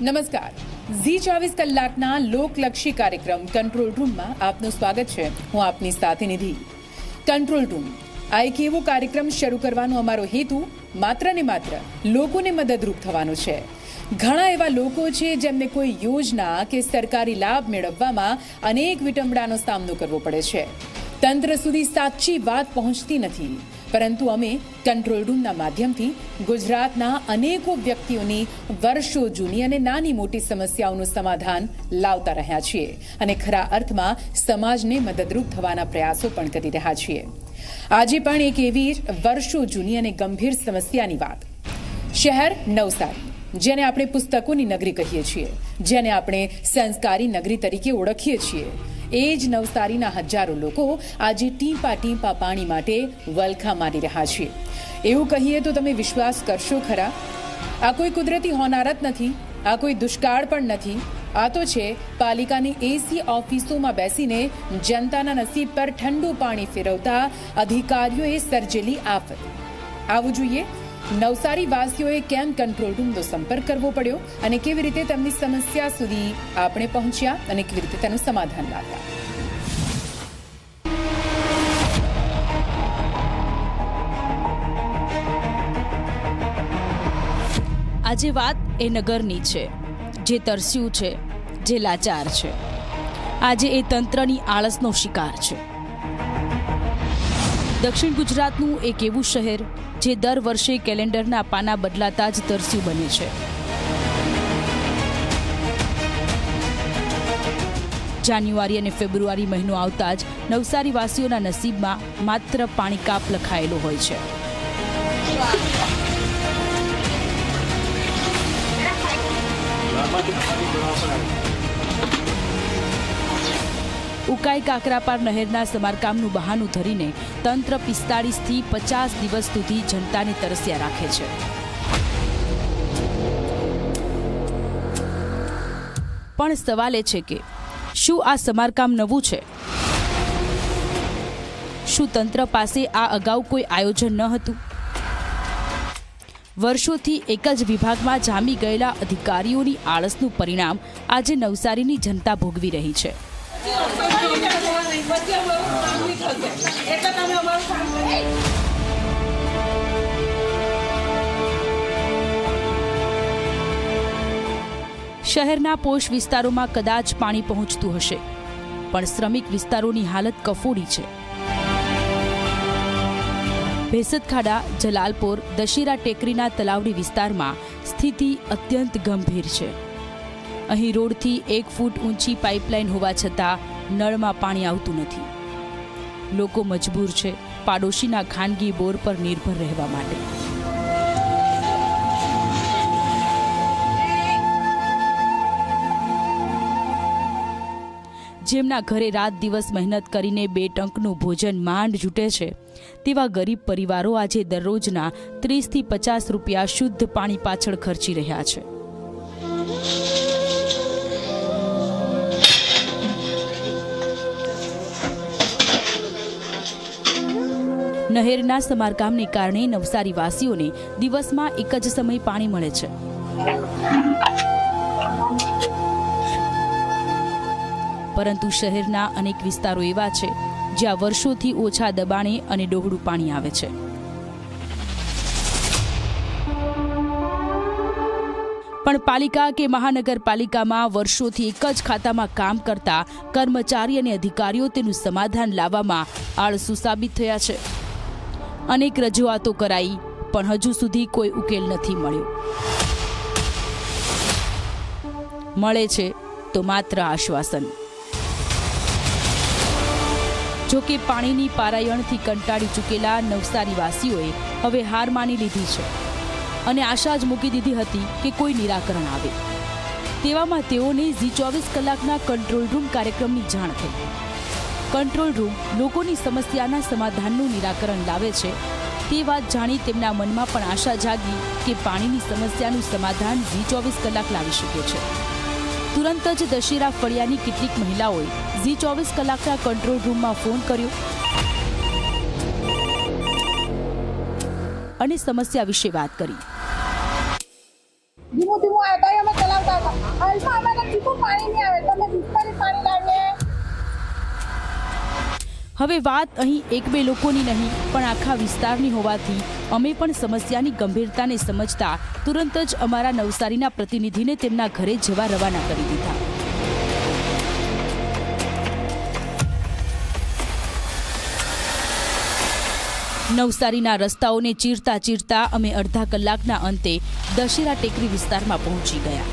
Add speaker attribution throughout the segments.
Speaker 1: નમસ્કાર. ઝી 24 કલાકના લોકલક્ષી કાર્યક્રમ કંટ્રોલ રૂમમાં આપનું સ્વાગત છે. હું આપની સાથે નિધિ. કંટ્રોલ રૂમ આ એક એવો કાર્યક્રમ શરૂ કરવાનો અમારો હેતુ માત્ર ને માત્ર લોકોને મદદરૂપ થવાનો છે. ઘણા એવા લોકો છે જેમને કોઈ યોજના કે સરકારી લાભ મેળવવામાં અનેક વિટંબણાનો સામનો કરવો પડે છે. તંત્ર સુધી સાચી વાત પહોંચતી નથી, પરંતુ અમે કંટ્રોલ રૂમના માધ્યમથી ગુજરાતના અનેકો વ્યક્તિઓની વર્ષો જૂની અને નાની મોટી સમસ્યાઓનું સમાધાન લાવતા રહ્યા છીએ અને ખરા અર્થમાં સમાજને મદદરૂપ થવાના પ્રયાસો પણ કરી રહ્યા છીએ. આજે પણ એક એવી વર્ષો જૂની અને ગંભીર સમસ્યાની વાત. શહેર નવસારી, જેને આપણે પુસ્તકોની નગરી કહીએ છીએ, જેને આપણે સંસ્કારી નગરી તરીકે ઓળખીએ છીએ, એ જ નવસારીના હજારો લોકો આજે ટીપા ટીપા પાણી માટે વલખા મારી રહ્યા છે. એવું કહીએ તો તમે વિશ્વાસ કરશો ખરા? આ કોઈ કુદરતી હોનારત નથી, આ કોઈ દુષ્કાળ પણ નથી. આ તો છે પાલિકાની એસી ઓફિસોમાં બેસીને જનતાના નસીબ પર ઠંડુ પાણી ફેરવતા અધિકારીઓએ સર્જેલી આફત. આવું જોઈએ નવસારી વાસીઓએ કેમ કંટ્રોલ રૂમનો સંપર્ક કરવો પડ્યો અને કેવી રીતે તેમની સમસ્યા સુધી આપણે પહોંચ્યા અને કેવી રીતે તેનું સમાધાન લાવ્યા.
Speaker 2: આજે વાત એ નગરની છે, જે તરસ્યું છે, જે લાચાર છે. આજે એ તંત્રની આળસનો શિકાર છે. દક્ષિણ ગુજરાતનું એક એવું શહેર જે દર વર્ષે કેલેન્ડરના પાના બદલાતા જ તરસ્યું બને છે. જાન્યુઆરી અને ફેબ્રુઆરી મહિનો આવતા જ નવસારી વાસીઓના નસીબમાં માત્ર પાણી કાપ લખાયેલો હોય છે. ઉકાઈ કાકરાપાર નહેરના સમારકામનું બહાનું ધરીને તંત્ર 45 થી 50 દિવસ સુધી જનતાને તરસ્યા રાખે છે. પણ સવાલ એ છે કે શું આ સમારકામ નવું છે? શું તંત્ર પાસે આ અગાઉ કોઈ આયોજન ન હતું? વર્ષોથી એક જ વિભાગમાં જામી ગયેલા અધિકારીઓની આળસનું પરિણામ આજે નવસારીની જનતા ભોગવી રહી છે. શહેરના પોશ વિસ્તારોમાં કદાચ પાણી પહોંચતું હશે, પણ શ્રમિક વિસ્તારોની હાલત કફોડી છે. ભેસતખાડા, જલાલપોર, દશેરા ટેકરીના તલાવડી વિસ્તારમાં સ્થિતિ અત્યંત ગંભીર છે. અહીં રોડથી 1 ફૂટ ઊંચી પાઇપલાઇન હોવા છતાં નળમાં પાણી આવતું નથી. લોકો મજબૂર છે પાડોશીના ખાનગી બોર પર નિર્ભર રહેવા માટે. જેમના ઘરે રાત દિવસ મહેનત કરીને 2 ટંકનું ભોજન માંડ જૂટે છે, તેવા ગરીબ પરિવારો આજે દરરોજના 30 થી 50 રૂપિયા શુદ્ધ પાણી પાછળ ખર્ચી રહ્યા છે. નહેરના સમારકામને કારણે નવસારી વાસીઓને દિવસમાં એક જ સમય પાણી મળે છે. પરંતુ શહેરના અનેક વિસ્તારો એવા છે જ્યાં વર્ષોથી ઓછા દબાણે અને ડહોળું પાણી આવે છે. પણ પાલિકા કે મહાનગરપાલિકામાં વર્ષોથી એક જ ખાતામાં કામ કરતા કર્મચારી અને અધિકારીઓ તેનું સમાધાન લાવવામાં આળસુ સાબિત થયા છે. અનેક રજૂઆતો કરાઈ, પણ હજુ સુધી કોઈ ઉકેલ નથી મળ્યો. મળે છે તો માત્ર આશ્વાસન. જો કે પાણીની પારાયણથી કંટાળી ચૂકેલા નવસારી વાસીઓએ હવે હાર માની લીધી છે અને આશા જ મૂકી દીધી હતી કે કોઈ નિરાકરણ આવે. તેવામાં તેઓને ઝી 24 કલાકના કંટ્રોલ રૂમ કાર્યક્રમની જાણ થઈ. કંટ્રોલ રૂમ લોકોની સમસ્યાના સમાધાનનું નિરાકરણ લાવે છે તે વાત જાણી તેમના મનમાં પણ આશા જાગી કે પાણીની સમસ્યાનું સમાધાન ઝી 24 કલાક લાવી શકે છે. તુરંત જ દશેરા ફળિયાની કેટલીક મહિલાઓએ ઝી 24 કલાકના કંટ્રોલ રૂમમાં ફોન કર્યો અને સમસ્યા વિશે વાત કરી.
Speaker 3: ધીમું ધીમું આ ટાઈમે ચલાવતા હતા.
Speaker 2: હવે વાત અહીં એક બે લોકોની નહીં પણ આખા વિસ્તારની હોવાથી અમે પણ સમસ્યાની ગંભીરતાને સમજતા તુરંત જ અમારા નવસારીના પ્રતિનિધિને તેમના ઘરે જવા રવાના કરી દીધા. નવસારીના રસ્તાઓને ચીરતા ચીરતા અમે અડધા કલાકના અંતે દશેરા ટેકરી વિસ્તારમાં પહોંચી ગયા.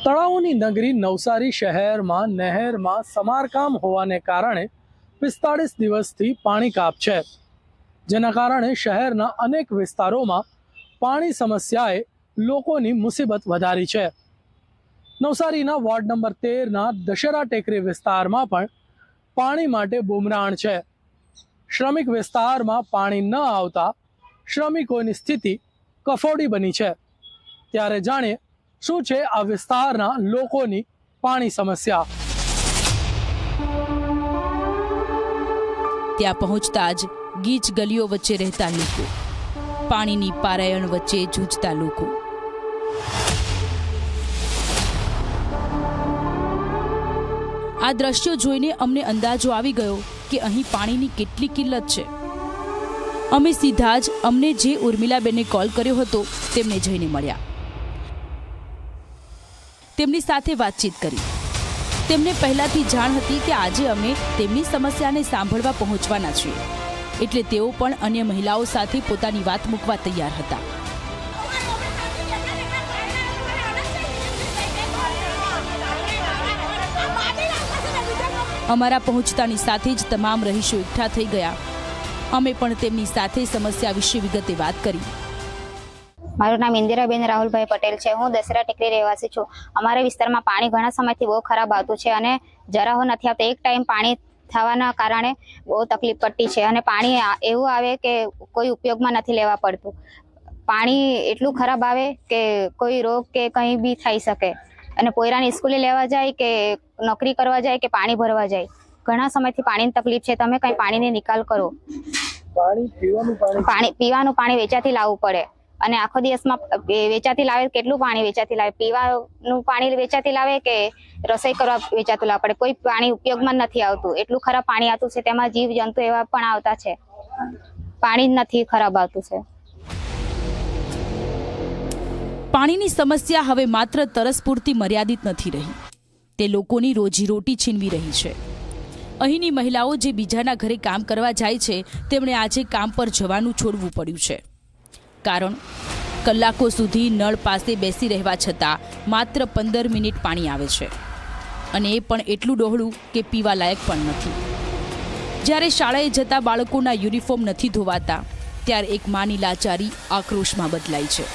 Speaker 3: તળાવોની નગરી નવસારી શહેરમાં નહેરમાં સમારકામ હોવાને કારણે 45 દિવસથી પાણી કાપ છે, જેના કારણે શહેરના અનેક વિસ્તારોમાં પાણી સમસ્યાએ લોકોની મુસીબત વધારી છે. નવસારીના વોર્ડ નંબર 13ના દશેરા ટેકરી વિસ્તારમાં પણ પાણી માટે બુમરાણ છે. શ્રમિક વિસ્તારમાં પાણી ન આવતા શ્રમિકોની સ્થિતિ કફોડી બની છે. ત્યારે જાણીએ શું છે આ વિસ્તારના લોકોની પાણી સમસ્યા.
Speaker 2: ત્યાં પહોંચતા જ ગીચ ગલીઓ વચ્ચે રહેતા લોકો, પાણીની પારાયણ વચ્ચે જૂજતા લોકો. આ દ્રશ્યો જોઈને અમને અંદાજો આવી ગયો કે અહીં પાણીની કેટલી કિલ્લત છે. અમે સીધા જ અમને જે ઉર્મિલાબેને કોલ કર્યો હતો તેમને જઈને મળ્યા. તેમની સાથે વાતચીત કરી. તેમને પહેલાથી જાણ હતી કે આજે અમે તેમની સમસ્યાને સાંભળવા પહોંચવાના છીએ, એટલે તેઓ પણ અન્ય મહિલાઓ સાથે પોતાની વાત મૂકવા તૈયાર હતા. અમારા પહોંચતાની સાથે જ તમામ રહીશો એકઠા થઈ ગયા. અમે પણ તેમની સાથે સમસ્યા વિશે વિગતે વાત કરી.
Speaker 4: મારું નામ ઇન્દિરાબેન રાહુલભાઈ પટેલ છે. હું દશેરા ટેકરી રહેવાસી છું. અમારા વિસ્તારમાં પાણી ઘણા સમયથી બહુ ખરાબ આવતું છે અને જરાહો નથી આવતું. એક ટાઈમ પાણી થવાના કારણે બહુ તકલીફ પડતી છે અને પાણી એવું આવે કે કોઈ ઉપયોગમાં નથી લેવા પડતું. પાણી એટલું ખરાબ આવે કે કોઈ રોગ કે કંઈ બી થઈ શકે અને પોયરાની સ્કૂલે લેવા જાય કે નોકરી કરવા જાય કે પાણી ભરવા જાય, ઘણા સમયથી પાણીની તકલીફ છે. તમે કંઈ પાણીનો નિકાલ કરો. પીવાનું પાણી વેચાથી લાવવું પડે અને આખો દિવસમાં વેચાતી લાવે. કેટલું પાણી વેચાતી લાવે? પીવાનું પાણી વેચાતી લાવે કે રસોઈ કરવા વેચાતું લાવવું પડે? કોઈ પાણી ઉપયોગમાં નથી આવતું. એટલું ખરાબ પાણી આવતું છે. તેમાં જીવ જંતુ એવા પણ આવતા છે. પાણી જ નથી ખરાબ આવતું છે.
Speaker 2: પાણીની સમસ્યા હવે માત્ર તરસ પૂરતી મર્યાદિત નથી રહી, તે લોકોની રોજીરોટી છીનવી રહી છે. અહીંની મહિલાઓ જે બીજાના ઘરે કામ કરવા જાય છે તેમણે આજે કામ પર જવાનું છોડવું પડ્યું છે. કારણ કલાકો સુધી નળ પાસે બેસી રહેવા છતાં માત્ર 15 મિનિટ પાણી આવે છે અને એ પણ એટલું ડહોળું કે પીવા લાયક પણ નથી. જ્યારે શાળાએ જતા બાળકોના યુનિફોર્મ નથી ધોવાતા ત્યારે એક માની લાચારી આક્રોશમાં બદલાઈ છે.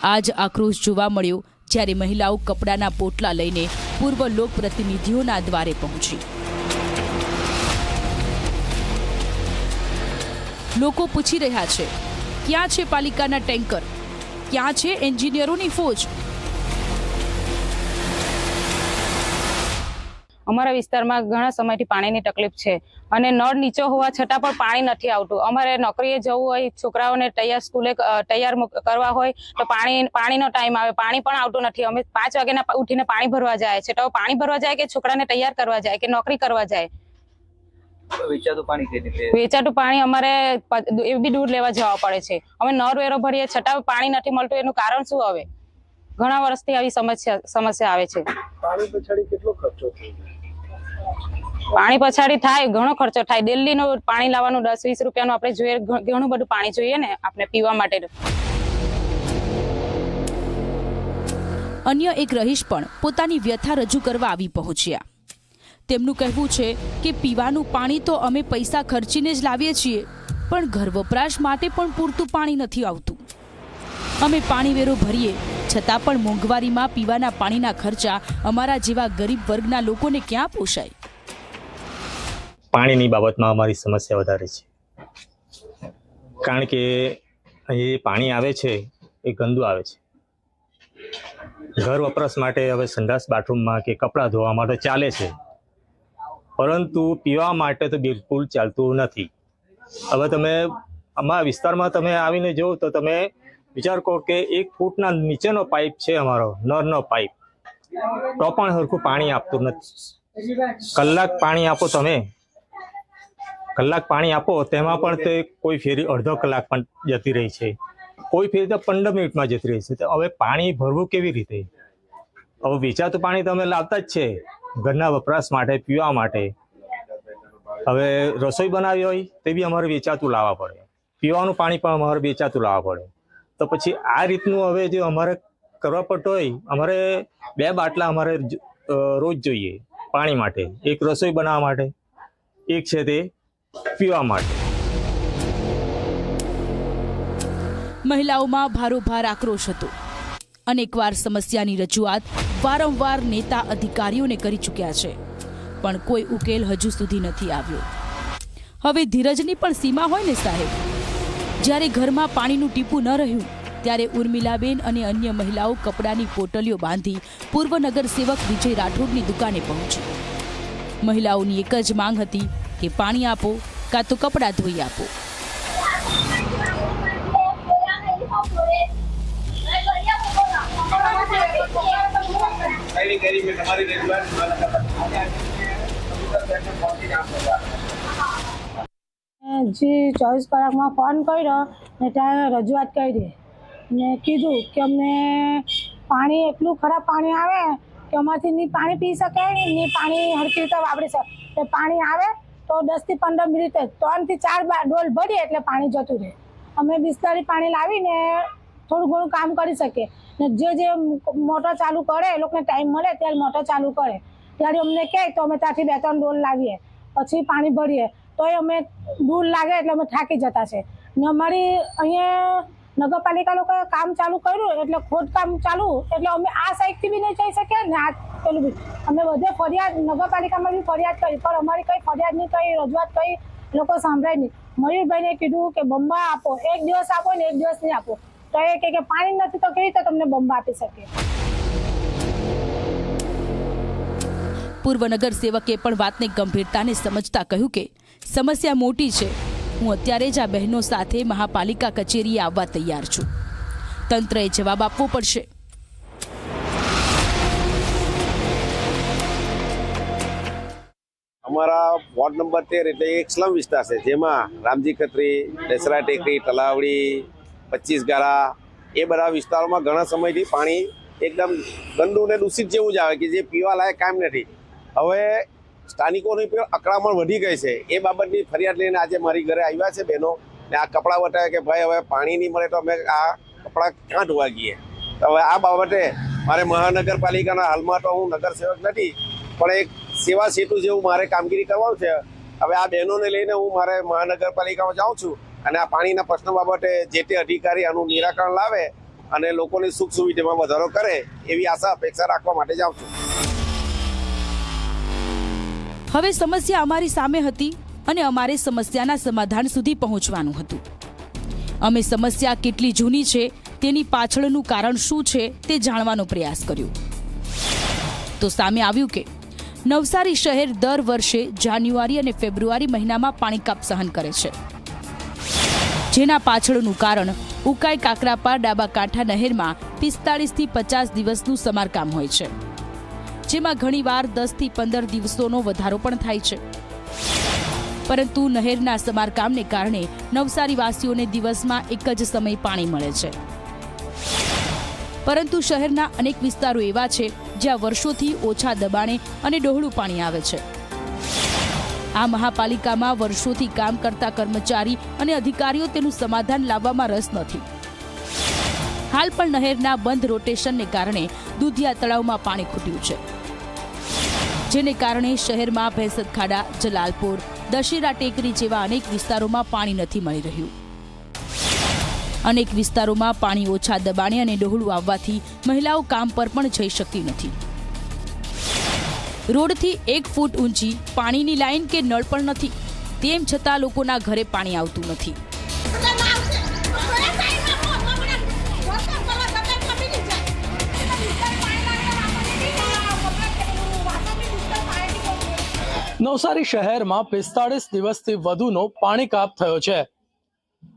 Speaker 2: આ જ આક્રોશ જોવા મળ્યો જ્યારે મહિલાઓ કપડાના પોટલા લઈને પૂર્વ લોકપ્રતિનિધિઓના દ્વારે પહોંચી. લોકો પૂછી રહ્યા છે, ક્યાં છે પાલિકાના ટેન્કર? ક્યાં છે એન્જિનિયરોની ફોજ?
Speaker 5: અમારા વિસ્તારમાં ઘણા સમયથી પાણીની તકલીફ છે અને નળ નીચો હોવા છતાં પણ પાણી નથી આવતું. અમારે નોકરીએ જવું હોય, છોકરાઓને સ્કૂલે તૈયાર કરવા હોય તો પાણીનો ટાઈમ આવે, પાણી પણ આવતું નથી. અમે 5 વાગ્યાના ઉઠીને પાણી ભરવા જાય છે, તો પાણી ભરવા જાય કે છોકરાને તૈયાર કરવા જાય કે નોકરી કરવા જાય? વેચાતું પાણી અમારે એ બી દૂર લેવા જવા પડે છે. અમે નળ વેરો ભરીએ છતાં પાણી નથી મળતું. એનું કારણ શું? હવે ઘણા વર્ષથી આવી સમસ્યા આવે છે. પાણી પછાડી થાય, ઘણો ખર્ચો થાય. દિલ્હીનું પાણી લાવવાનું 10-20 રૂપિયાનું આપણે જોઈએ, ઘણું બધું પાણી જોઈએ ને આપણે પીવા માટે.
Speaker 2: અન્ય એક રહીશ પણ પોતાની વ્યથા રજૂ કરવા આવી પહોંચ્યા. તેમનું કહેવું છે કે પીવાનું પાણી તો અમે પૈસા ખર્ચીને જ લાવીએ છીએ, પણ ઘર વપરાશ માટે પણ પૂરતું પાણી નથી આવતું. અમે પાણી વેરો ભરીએ છતાં પણ મોંઘવારીમાં પીવાના પાણીના ખર્ચા અમારા જેવા ગરીબ વર્ગના લોકોને ક્યાં પોષાય?
Speaker 6: પાણીની બાબતમાં અમારી સમસ્યા વધારે છે, કારણ કે અહીં પાણી આવે છે એ ગંદુ આવે છે. ઘર વપરાશ માટે હવે સંડાસ બાથરૂમમાં કે કપડાં ધોવા માટે ચાલે છે, પરંતુ પીવા માટે તો બિલકુલ ચાલતું નથી. હવે તમે અમારા વિસ્તારમાં તમે આવીને જુઓ તો તમે વિચાર કરો કે 1 ફૂટના નીચેનો પાઇપ છે અમારો, નળનો પાઇપ, તો પણ સરખું પાણી આપતું નથી. કલાક પાણી આપો તમે, કલાક પાણી આપો તેમાં પણ તે કોઈ ફેરી અડધો કલાક પણ જતી રહી છે, કોઈ ફેરી તો 15 મિનિટમાં જતી રહી છે. તો હવે પાણી ભરવું કેવી રીતે? હવે વેચાતું પાણી તમે લાવતા જ છે ઘરના વપરાશ માટે, પીવા માટે. હવે રસોઈ બનાવી હોય તે બી અમારે વેચાતું લાવવા પડે, પીવાનું પાણી પણ અમારે વેચાતું લાવવા પડે. તો પછી આ રીતનું હવે જે અમારે કરવા પડતું હોય, અમારે 2 બાટલા અમારે રોજ જોઈએ પાણી માટે, એક રસોઈ બનાવવા માટે, એક છે તે પીવા માટે.
Speaker 2: મહિલાઓમાં ભારોભાર આક્રોશ હતો. અનેકવાર સમસ્યાની રજૂઆત વારંવાર નેતા અધિકારીઓને કરી ચૂક્યા છે, પણ કોઈ ઉકેલ હજુ સુધી નથી આવ્યો. હવે ધીરજની પણ સીમા હોય ને સાહેબ. જ્યારે ઘરમાં પાણીનું ટીપું ન રહ્યું ત્યારે ઉર્મિલાબેન અને અન્ય મહિલાઓ કપડાની પોટલીઓ બાંધી પૂર્વ નગર સેવક વિજય રાઠોડની દુકાને પહોંચી. મહિલાઓની એક જ માંગ હતી કે પાણી આપો કાં તો કપડાં ધોઈ આપો.
Speaker 7: જી 24 કલાકમાં ફોન કર્યો ને ત્યાં રજૂઆત કરી ને કીધું કે અમને પાણી એટલું ખરાબ પાણી આવે કે અમારાથી નહીં પાણી પી શકે, નહીં પાણી હરખી રીતે વાપરી શકે. તો પાણી આવે તો 10 થી 15 મિનિટ જ 3 થી 4 ડોલ ભરીએ એટલે પાણી જતું રહે. અમે બિસ્લરી પાણી લાવીને થોડું ઘણું કામ કરી શકીએ ને જે મોટર ચાલુ કરે એ લોકોને ટાઈમ મળે ત્યારે મોટર ચાલુ કરે, ત્યારે અમને કહે તો અમે ત્યાંથી 2-3 ડોલ લાવીએ, પછી પાણી ભરીએ. તો એ અમે દૂર લાગે એટલે અમે થાકી જતા છે ને અમારી અહીંયા નગરપાલિકા લોકોએ કામ ચાલુ કર્યું એટલે ખોદકામ ચાલુ, એટલે અમે આ સાઈડથી બી નહીં જઈ શકીએ ને આ પેલું બી. અમે બધે ફરિયાદ નગરપાલિકામાં બી ફરિયાદ કરી, પણ અમારી કંઈ ફરિયાદ નહીં, કંઈ રજૂઆત કંઈ લોકો સાંભળાય નહીં. મયુરભાઈને કીધું કે બંબા આપો, 1 દિવસ આપો ને 1 દિવસ નહીં આપો. તો એ કે પાણી નથી તો કેવી રીતે તમને બંબા આપી શકીએ.
Speaker 2: પૂર્વ નગર સેવકે પણ વાતને ગંભીરતાને સમજતા કહ્યું કે સમસ્યા મોટી છે. હું અત્યારે જ આ બહેનો સાથે મહાપાલિકા કચેરીએ આવવા તૈયાર છું. તંત્રએ જવાબ આપવો પડશે.
Speaker 8: અમારા વોર્ડ નંબર 13 એટલે એક સ્લમ વિસ્તાર છે, જેમાં રામજી ખત્રી, દસરા ટેકરી, તલાવડી, 25 ગારા એ બધા વિસ્તારોમાં ઘણા સમયથી પાણી એકદમ ગંદુ ને દૂષિત જેવું જ આવે કે જે પીવા લાયક કામ નથી. હવે સ્થાનિકોની પણ અકળામણ વધી ગઈ છે. એ બાબતની ફરિયાદ લઈને આજે મારી ઘરે આવ્યા છે બહેનો ને આ કપડાં વટાવે કે ભાઈ હવે પાણી નહીં મળે તો અમે આ કપડાં ક્યાં ધોવા ગઈએ. તો હવે આ બાબતે મારે મહાનગરપાલિકાના, હાલમાં તો હું નગર સેવક નથી પણ એક સેવા સેતુ જેવું મારે કામગીરી કરવાનું છે. હવે આ બહેનોને લઈને હું મારે મહાનગરપાલિકામાં જાઉં છું અને આ પાણીના પ્રશ્ન બાબતે જે તે અધિકારી આનું નિરાકરણ લાવે અને લોકોની સુખ સુવિધામાં વધારો કરે એવી આશા અપેક્ષા રાખવા માટે જાઉં છું.
Speaker 2: હવે સમસ્યા અમારી સામે હતી અને અમારે સમસ્યાના સમાધાન સુધી પહોંચવાનું હતું. અમે સમસ્યા કેટલી જૂની છે, તેની પાછળનું કારણ શું છે તે જાણવાનો પ્રયાસ કર્યો. તો સામે આવ્યું કે નવસારી શહેર દર વર્ષે જાન્યુઆરી અને ફેબ્રુઆરી મહિનામાં પાણી કાપ સહન કરે છે, જેના પાછળનું કારણ ઉકાઈ કાકરાપાર ડાબા કાંઠા નહેરમાં 45 થી 50 દિવસનું સમારકામ હોય છે, જેમાં ઘણીવાર 10 થી 15 દિવસોનો વધારો પણ થાય છે. પરંતુ નહેરના સમારકામને કારણે નવસારીવાસીઓને દિવસમાં એક જ સમય પાણી મળે છે. પરંતુ શહેરના અનેક વિસ્તારો એવા છે જ્યાં વર્ષોથી ઓછા દબાણે અને ડહોળું પાણી આવે છે. આ મહાપાલિકામાં વર્ષોથી કામ કરતા કર્મચારી અને અધિકારીઓ તેનું સમાધાન લાવવામાં રસ નથી. હાલ પણ નહેરના બંધ રોટેશનને કારણે દૂધિયા તળાવમાં પાણી ખૂટ્યું છે, જેને કારણે શહેરમાં ભેંસદ ખાડા, જલાલપુર, દશેરા ટેકરી જેવા અનેક વિસ્તારોમાં પાણી નથી મળી રહ્યું. અનેક વિસ્તારોમાં પાણી ઓછા દબાણે અને ડહોળું આવવાથી મહિલાઓ કામ પર પણ જઈ શકતી નથી. રોડથી 1 ફૂટ ઊંચી પાણીની લાઈન કે નળ પણ નથી, તેમ છતાં લોકોના ઘરે પાણી આવતું નથી.
Speaker 3: નવસારી શહેરમાં 45 દિવસથી વધુનો પાણી કાપ થયો છે.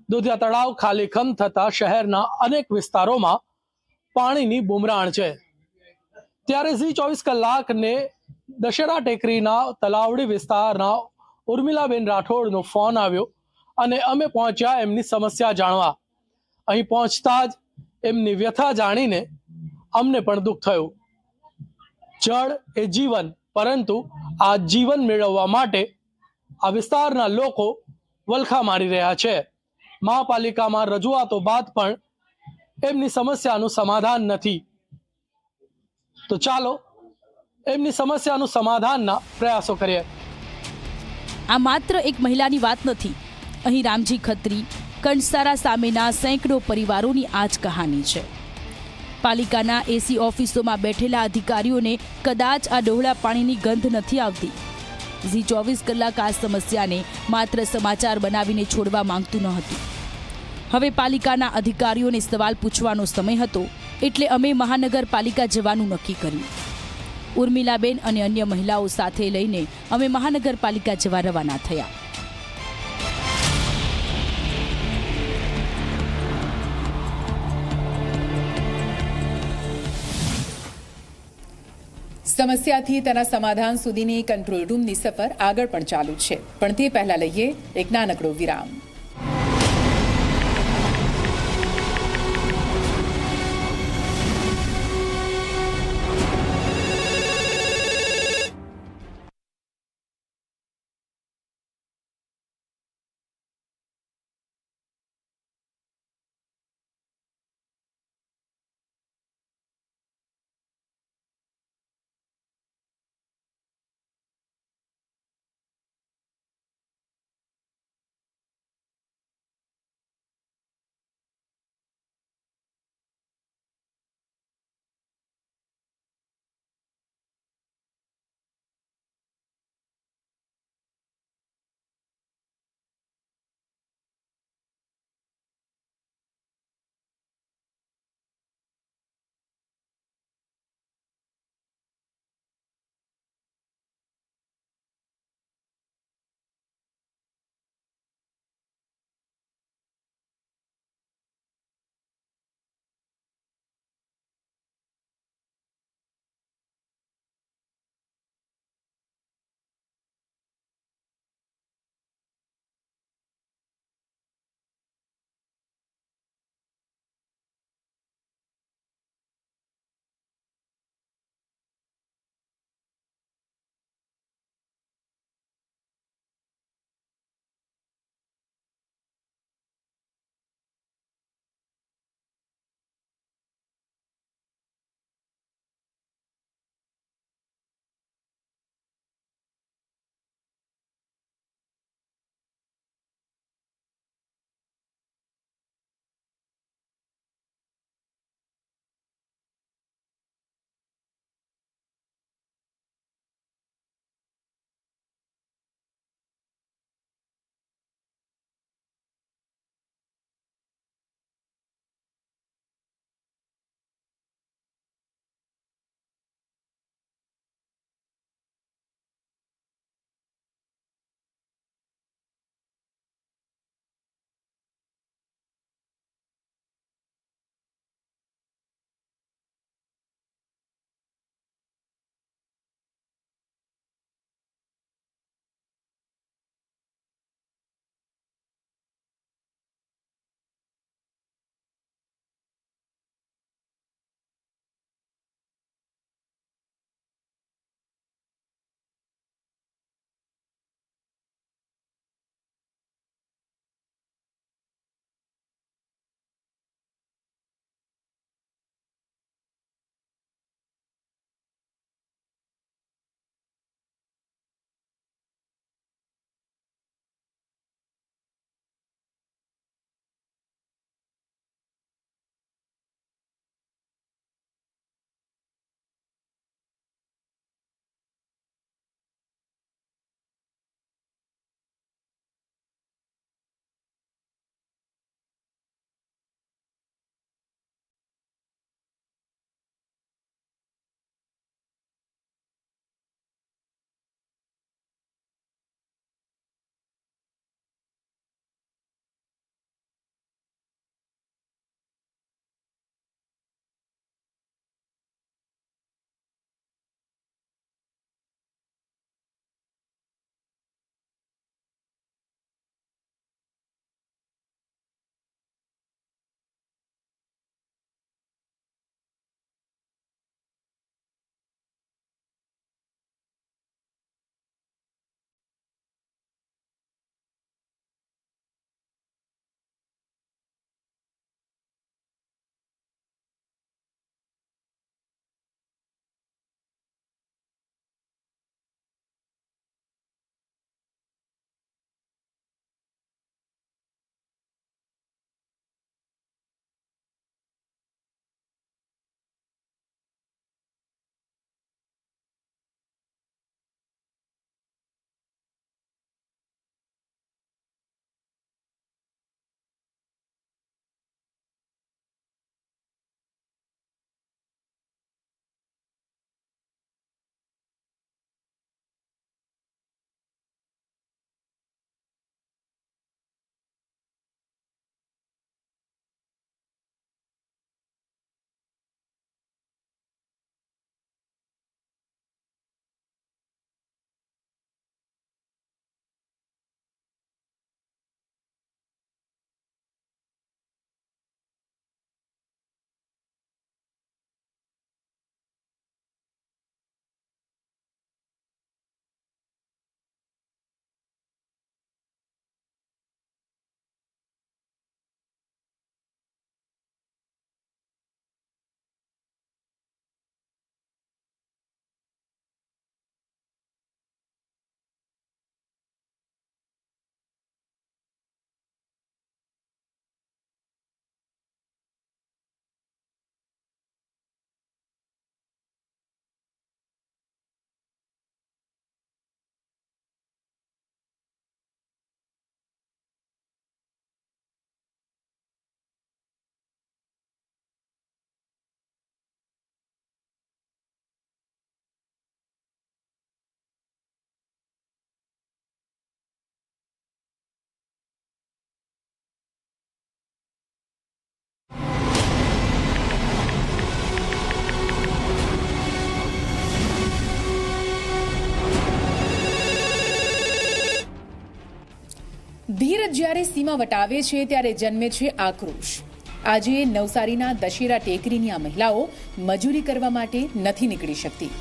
Speaker 3: દુધિયા તળાવ ખાલીખમ થતા શહેરના અનેક વિસ્તારોમાં પાણીની બુમરાણ છે। ત્યારે ઝી 24 કલાકને દશેરા ટેકરીના તલાવડી વિસ્તારના ઉર્મિલાબેન રાઠોડનો ફોન આવ્યો અને અમે પહોંચ્યા એમની સમસ્યા જાણવા। અહીં પહોંચતા જ એમની વ્યથા જાણીને અમને પણ દુઃખ થયું। જળ એ જીવન, પરંતુ આ જીવન મેળવવા માટે આ વિસ્તારના લોકો વલખા મારી રહ્યા છે। મહાપાલિકામાં રજૂઆતો બાદ પણ એમની સમસ્યાનું સમાધાન નથી। તો ચાલો એમની સમસ્યાનું સમાધાનના પ્રયાસો કરીએ।
Speaker 2: આ માત્ર એક મહિલાની વાત નથી। અહીં રામજી ખત્રી, કંડસારા સામેના સેંકડો પરિવારોની આ જ કહાની છે। પાલિકાના એસી ઓફિસોમાં બેઠેલા અધિકારીઓને કદાચ આ ડહોળા પાણીની ગંધ નથી આવતી। ઝી 24 કલાક આ સમસ્યાને માત્ર સમાચાર બનાવીને છોડવા માંગતું ન હતું। હવે પાલિકાના અધિકારીઓને સવાલ પૂછવાનો સમય હતો, એટલે અમે મહાનગરપાલિકા જવાનું નક્કી કર્યું। ઉર્મિલાબેન અને અન્ય મહિલાઓ સાથે લઈને અમે મહાનગરપાલિકા જવા રવાના થયા।
Speaker 1: સમસ્યાથી તેના સમાધાન સુધીની કંટ્રોલ રૂમની સફર આગળ પણ ચાલુ છે, પણ તે પહેલા લઈએ એક નાનકડો વિરામ। જ્યારે સીમા વટાવે છે ત્યારે જન્મે છે આક્રોશ. આજે નવસારીના દશેરા ટેકરીની આ મહિલાઓ મજૂરી કરવા માટે નથી નીકળી શકતી.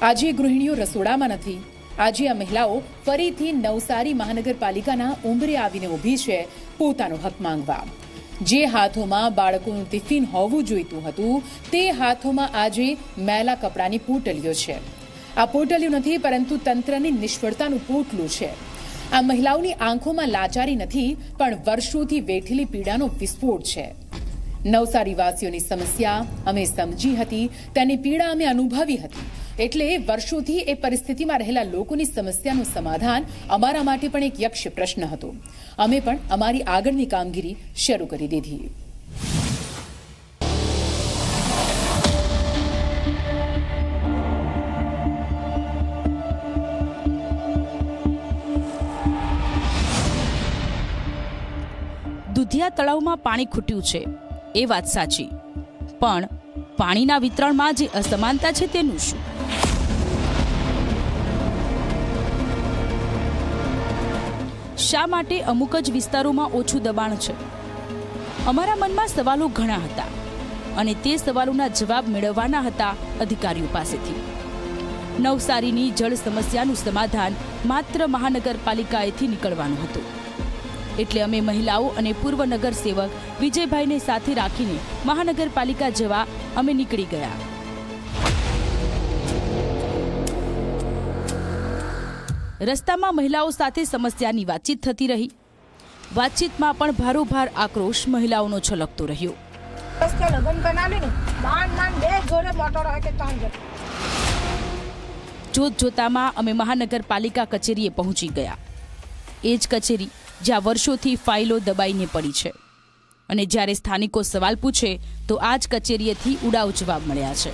Speaker 1: આજે ગૃહિણીઓ રસોડામાં નથી. આજે આ મહિલાઓ ફરીથી નવસારી મહાનગરપાલિકાના ઉંબરે આવીને ઊભી છે પોતાનો હક માંગવા. જે હાથોમાં બાળકોનું ટિફિન હોવું જોઈતું હતું તે હાથોમાં આજે મેલા કપડાની પોટલીઓ છે. આ પોટલીઓ નથી પરંતુ તંત્રની નિષ્ફળતાનું પોટલું છે. આ મહિલાઓની આંખોમાં લાચારી નથી પણ વર્ષોથી વેઠેલી પીડાનો વિસ્ફોટ છે. નવસારી વાસીઓની સમસ્યા અમે સમજી હતી, તેની પીડા અમે અનુભવી હતી. એટલે વર્ષોથી એ પરિસ્થિતિમાં રહેલા લોકોની સમસ્યાનું સમાધાન અમારા માટે પણ એક યક્ષ પ્રશ્ન હતો. અમે પણ અમારી આગળની કામગીરી શરૂ કરી દીધી.
Speaker 2: દુધિયા તળાવમાં પાણી ખૂટ્યું છે એ વાત સાચી, પણ પાણીના વિતરણમાં જે અસમાનતા છે તેનું શું? શા માટે અમુક જ વિસ્તારોમાં ઓછું દબાણ છે? અમારા મનમાં સવાલો ઘણા હતા અને તે સવાલોના જવાબ મેળવવાના હતા અધિકારીઓ પાસેથી. નવસારીની જળ સમસ્યાનું સમાધાન માત્ર મહાનગરપાલિકાએથી નીકળવાનું હતું. એટલે અમે મહિલાઓ અને પૂર્વ નગર સેવક વિજયભાઈને સાથે રાખીને મહાનગરપાલિકા જવા અમે નીકળી ગયા. રસ્તામાં મહિલાઓ સાથે સમસ્યાની વાતચીત થતી રહી. વાતચીતમાં પણ ભારોભાર આક્રોશ મહિલાઓનો છલકતો રહ્યો. જોત જોતામાં અમે મહાનગરપાલિકા કચેરીએ પહોંચી ગયા. એ જ કચેરી જ્યાં વર્ષોથી ફાઇલો દબાઈને પડી છે અને જ્યારે સ્થાનિકો સવાલ પૂછે તો આ જ કચેરીએથી ઉડાવ જવાબ મળ્યા છે.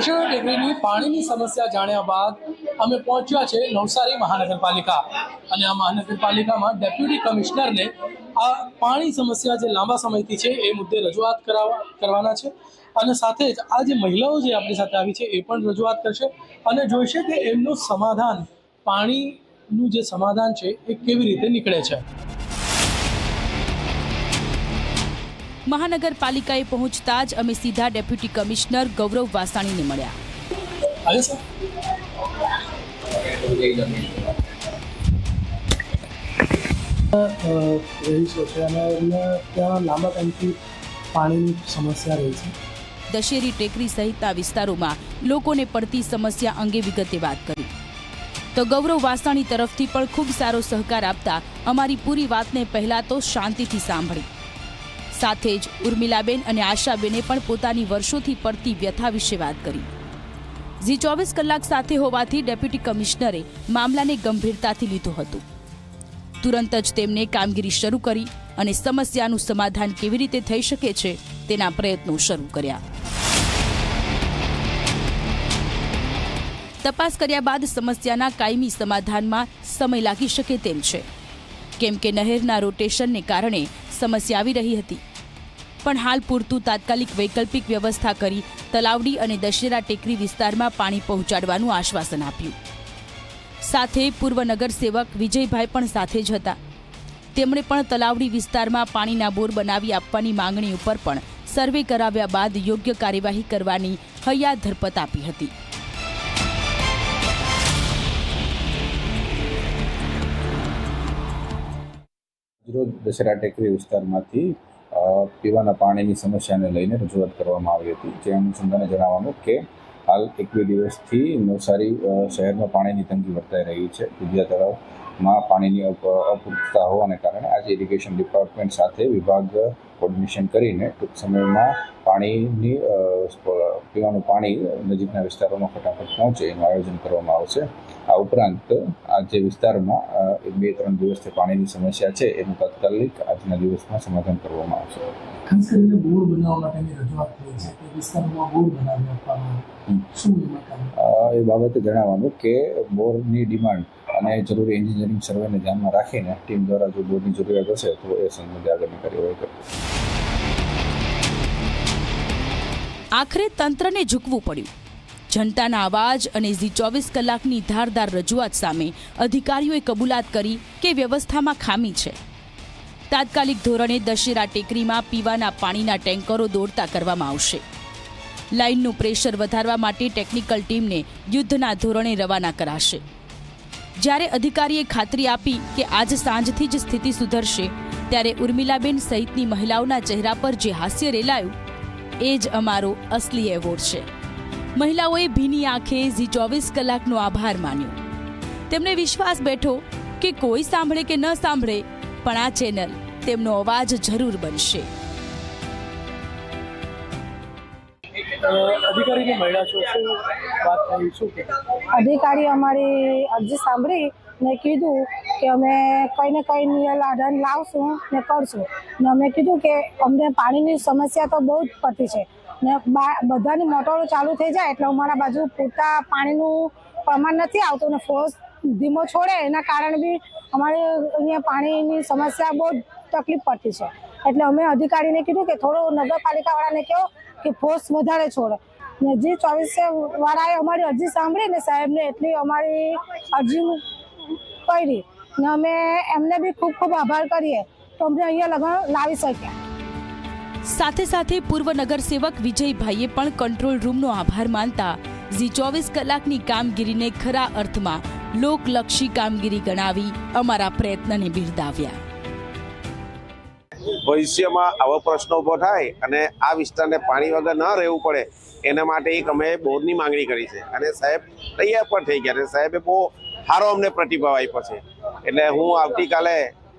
Speaker 3: દશેરા ટેકરીની પાણીની સમસ્યા જાણ્યા બાદ અમે પહોંચ્યા છે નવસારી મહાનગરપાલિકા અને આ મહાનગરપાલિકામાં ડેપ્યુટી કમિશનરને આ પાણી સમસ્યા જે લાંબા સમયથી છે એ મુદ્દે રજૂઆત કરવાના છે અને સાથે જ આ જે મહિલાઓ જે આપણી સાથે આવી છે એ પણ રજૂઆત કરશે અને જોઈશે કે એમનું સમાધાન, પાણીનું જે સમાધાન છે એ કેવી રીતે નીકળે છે.
Speaker 2: મહાનગરપાલિકાએ પહોંચતા જ અમે સીધા ડેપ્યુટી કમિશનર ગૌરવ વાસાણીને મળ્યા.
Speaker 3: રહીશો છે અને એમને ત્યાં લાંબા ટાઈમથી પાણીની સમસ્યા રહી છે.
Speaker 2: દશેરી ટેકરી સહિતના વિસ્તારોમાં લોકોને પડતી સમસ્યા અંગે વિગતે વાત કરી તો ગૌરવ વાસાણી તરફથી પણ ખૂબ સારો સહકાર આપતા અમારી પૂરી વાતને પહેલા તો શાંતિથી સાંભળી. સાથે જ ઉર્મિલાબેન અને આશાબેને પણ પોતાની વર્ષોથી પડતી વ્યથા વિશે વાત કરી. ઝી 24 કલાક સાથે હોવાથી ડેપ્યુટી કમિશનરે મામલાને ગંભીરતાથી લીધો હતો. તુરંત જ તેમને કામગીરી શરૂ કરી અને સમસ્યાનું સમાધાન કેવી રીતે થઈ શકે છે તેના પ્રયત્નો શરૂ કર્યા. તપાસ કર્યા બાદ સમસ્યાના કાયમી સમાધાનમાં સમય લાગી શકે તેમ છે, કેમ કે નહેરના રોટેશનને કારણે સમસ્યા આવી રહી હતી. પણ હાલ પૂરતું તાત્કાલિક વૈકલ્પિક વ્યવસ્થા કરી તલાવડી અને દશેરા ટેકરી વિસ્તારમાં પાણી પહોંચાડવાનું આશ્વાસન આપ્યું. સાથે પૂર્વ નગર સેવક વિજયભાઈ પણ સાથે જ હતા. તેમણે પણ તલાવડી વિસ્તારમાં પાણીના બોર બનાવી આપવાની માંગણી ઉપર પણ સર્વે કરાવ્યા બાદ યોગ્ય કાર્યવાહી કરવાની હૈયા ધરપત આપી હતી.
Speaker 9: દશેરા ટેકરી વિસ્તારમાંથી પીવાના પાણીની સમસ્યાને લઈને રજૂઆત કરવામાં આવી હતી. જે અનુસંધાને જણાવવાનું કે હાલ 1-2 દિવસથી નવસારી શહેરમાં પાણીની તંગી વર્તાઈ રહી છે. દુધિયા તળાવમાં પાણીની અપૂરતતા હોવાને કારણે આજે ઇરિગેશન ડિપાર્ટમેન્ટ સાથે વિભાગ કોર્ડિનેશન કરીને ટૂંક સમયમાં પાણીની પીવાનું પાણી નજીકના વિસ્તારોમાં ફટાફટ પહોંચે એનું આયોજન કરવામાં આવશે. આ ઉપરાંત આ જે વિસ્તારમાં 2-3 દિવસથી પાણીની સમસ્યા છે એનું તાત્કાલિક આજના દિવસમાં સમાધાન કરવામાં આવશે.
Speaker 3: ખાસ કરીને બોર બનાવવા માટેની રજૂઆત થઈ છે કે વિસ્તારમાં બોર બનાવી આપવામાં શું એ
Speaker 9: બાબતે જણાવવાનું કે બોરની ડિમાન્ડ અને જરૂરી એન્જિનિયરિંગ સર્વેને ધ્યાનમાં રાખીને ટીમ દ્વારા જો બોરની જરૂરિયાત હશે તો એ સંબંધે આગળની કાર્યવાહી કરશે.
Speaker 2: આખરે તંત્રને ઝૂકવું પડ્યું. જનતાના અવાજ અને ઝી 24 કલાકની ધારદાર રજૂઆત સામે અધિકારીઓએ કબૂલાત કરી કે વ્યવસ્થામાં ખામી છે. તાત્કાલિક ધોરણે દશેરા ટેકરીમાં પીવાના પાણીના ટેન્કરો દોડતા કરવામાં આવશે. લાઇનનું પ્રેશર વધારવા માટે ટેકનિકલ ટીમને યુદ્ધના ધોરણે રવાના કરાશે. જ્યારે અધિકારીએ ખાતરી આપી કે આજ સાંજથી જ સ્થિતિ સુધરશે, ત્યારે ઉર્મિલાબેન સહિતની મહિલાઓના ચહેરા પર જે હાસ્ય રેલાયું એ જ અમારો અસલી એવોર્ડ છે. મહિલાઓએ ભીની આંખે ઝી 24 કલાકનો આભાર માન્યો. તેમને વિશ્વાસ બેઠો કે કોઈ સાંભળે કે ન સાંભળે, પણ આ ચેનલ તેમનો અવાજ જરૂર બનશે.
Speaker 3: અધિકારીની મહિલા છો, શું વાત થઈ, શું કે
Speaker 7: અધિકારી અમારી અરજી સાંભળી ને કીધું કે અમે કંઈ ને કંઈ નિરાકરણ લાવશું ને કરશું. ને અમે કીધું કે અમને પાણીની સમસ્યા તો બહુ જ પડતી છે ને બધાની મોટરો ચાલુ થઈ જાય એટલે અમારા બાજુ પૂરતા પાણીનું પ્રમાણ નથી આવતું ને ફોર્સ ધીમો છોડે એના કારણે બી અમારે અહીંયા પાણીની સમસ્યા બહુ જ તકલીફ પડતી છે. એટલે અમે અધિકારીને કીધું કે થોડો નગરપાલિકાવાળાને કહો કે ફોર્સ વધારે છોડે. ને ઝી 24 વાળાએ અમારી અરજી સાંભળી ને સાહેબને એટલી અમારી અરજી કરી ને અમે એમને બી ખૂબ ખૂબ આભાર કરીએ તો અમને અહીંયા લગન લાવી શક્યા.
Speaker 2: સાથે સાથે પૂર્વ નગરસેવક વિજયભાઈએ પણ કંટ્રોલ રૂમનો આભાર માનતા ઝી 24 કલાકની કામગીરીને ખરા અર્થમાં લોકલક્ષી કામગીરી ગણાવી અમારા પ્રયત્નને બિરદાવ્યા.
Speaker 8: ભવિષ્યમાં આવો પ્રશ્નો ઉભો થાય અને આ વિસ્તારને પાણી વગર ન રહેવું પડે એના માટે એક અમે બોરની માંગણી કરી છે અને સાહેબ તૈયાર પણ થઈ ગયા છે. સાહેબે બહુ સારો અમને પ્રતિભાવ આપ્યો છે. એટલે હું આવતીકાલે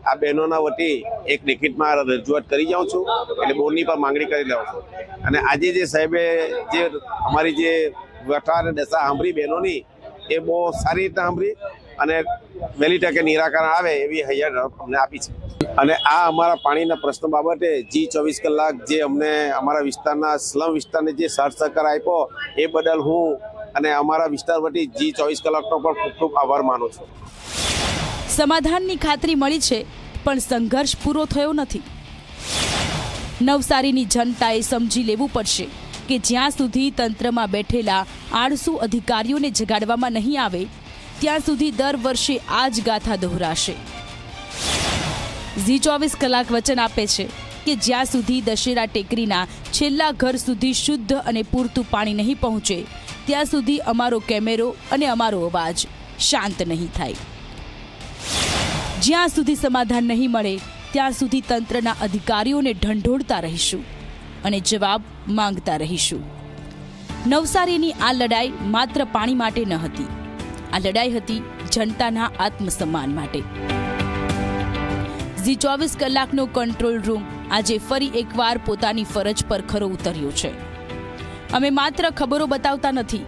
Speaker 8: આ બહેનોના વતી એક લેખિતમાં રજૂઆત કરી જાઉં છું. એટલે બોરની પર માંગણી કરી લઉં છું. અને આજે જે સાહેબે જે અમારી જે વ્યથા અને દશા સાંભળી બહેનોની એ બહુ સારી રીતે સાંભળી અને વહેલી તકે નિરાકરણ આવે એવી હૈયા અમને આપી છે. અને આ અમારા પાણીના પ્રશ્નો બાબતે ઝી 24 કલાક જે અમને અમારા વિસ્તારના સ્લમ વિસ્તારને જે સાથ સહકાર આપ્યો એ બદલ હું અને અમારા વિસ્તાર વતી ઝી 24 કલાકનો પણ ખૂબ ખૂબ આભાર માનું છું.
Speaker 2: સમાધાનની ખાતરી મળી છે, પણ સંઘર્ષ પૂરો થયો નથી. નવસારીની જનતાએ સમજી લેવું પડશે કે જ્યાં સુધી તંત્રમાં બેઠેલા આળસુ અધિકારીઓને જગાડવામાં નહીં આવે ત્યાં સુધી દર વર્ષે આ જ ગાથા દોહરાશે. ઝી 24 કલાક વચન આપે છે કે જ્યાં સુધી દશેરા ટેકરીના છેલ્લા ઘર સુધી શુદ્ધ અને પૂરતું પાણી નહીં પહોંચે ત્યાં સુધી અમારો કેમેરો અને અમારો અવાજ શાંત નહીં થાય. જ્યાં સુધી સમાધાન નહીં મળે ત્યાં સુધી તંત્રના અધિકારીઓને ઢંઢોળતા રહીશું અને જવાબ માંગતા રહીશું. નવસારીની આ લડાઈ માત્ર પાણી માટે ન હતી. આ લડાઈ હતી જનતાના આત્મસન્માન માટે. ઝી 24 કલાકનો કંટ્રોલ રૂમ આજે ફરી એકવાર પોતાની ફરજ પર ખરો ઉતર્યો છે. અમે માત્ર ખબરો બતાવતા નથી,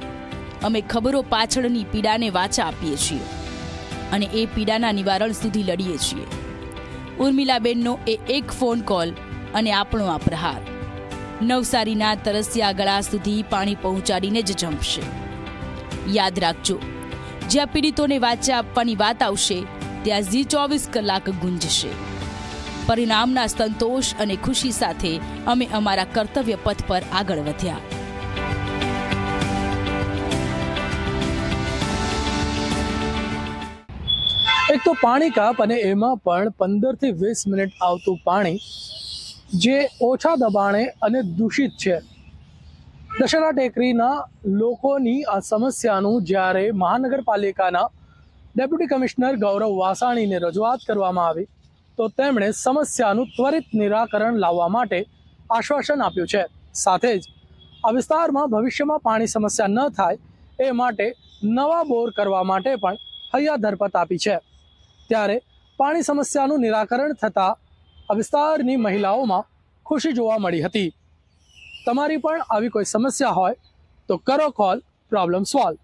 Speaker 2: અમે ખબરો પાછળની પીડાને વાચા આપીએ છીએ અને એ પીડાના નિવારણ સુધી લડીએ છીએ. ઉર્મિલાબેનનો એ એક ફોન કોલ અને આપણો આ પ્રહાર નવસારીના તરસ્યા ગળા સુધી પાણી પહોંચાડીને જ જંપશે. યાદ રાખજો, જ્યાં પીડિતોને વાચા આપવાની વાત આવશે ત્યાં ઝી 24 કલાક ગુંજશે. પરિણામના સંતોષ અને ખુશી સાથે અમે અમારા કર્તવ્ય પથ પર આગળ વધ્યા.
Speaker 3: એક તો પાણી કાપ અને એમાં પણ 15 થી 20 મિનિટ આવતું પાણી જે ઓછા દબાણે અને દૂષિત છે. દશેરા ટેકરીના લોકોની આ સમસ્યાનું જ્યારે મહાનગરપાલિકાના ડેપ્યુટી કમિશનર ગૌરવ વાસાણીને રજૂઆત કરવામાં આવી તો તેમણે સમસ્યાનું ત્વરિત નિરાકરણ લાવવા માટે આશ્વાસન આપ્યું છે. સાથે જ આ વિસ્તારમાં ભવિષ્યમાં પાણી સમસ્યા ન થાય એ માટે નવા બોર કરવા માટે પણ હૈયા ધરપત આપી છે. ત્યારે પાણી સમસ્યાનું નિરાકરણ થતાં આ વિસ્તારની મહિલાઓમાં ખુશી જોવા મળી હતી. તમારી પણ આવી કોઈ સમસ્યા હોય તો કરો કોલ પ્રોબ્લેમ સોલ્વ.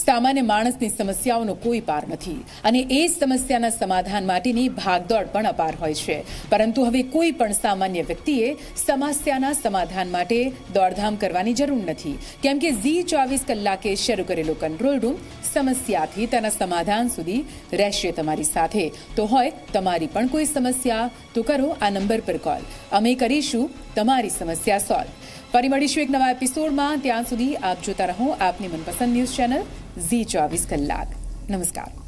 Speaker 1: સામાન્ય માણસની સમસ્યાઓનો કોઈ પાર નથી અને એ સમસ્યાના સમાધાન માટેની ભાગદોડ પણ અપાર હોય છે. પરંતુ હવે કોઈ પણ સામાન્ય વ્યક્તિએ સમસ્યાના સમાધાન માટે દોડધામ કરવાની જરૂર નથી, કેમ કે Z24 કલાકે શરૂ કરેલો કંટ્રોલ રૂમ સમસ્યાથી તેના સમાધાન સુધી રહેશે તમારી સાથે. તો હોય તમારી પણ કોઈ સમસ્યા તો કરો આ નંબર પર કોલ. અમે કરીશું તમારી સમસ્યા સોલ્વ. ફરી મળીશું એક નવા એપિસોડમાં. ત્યાં સુધી આપ જોતા રહો આપની મનપસંદ ન્યૂઝ ચેનલ Z24 કલાક. નમસ્કાર.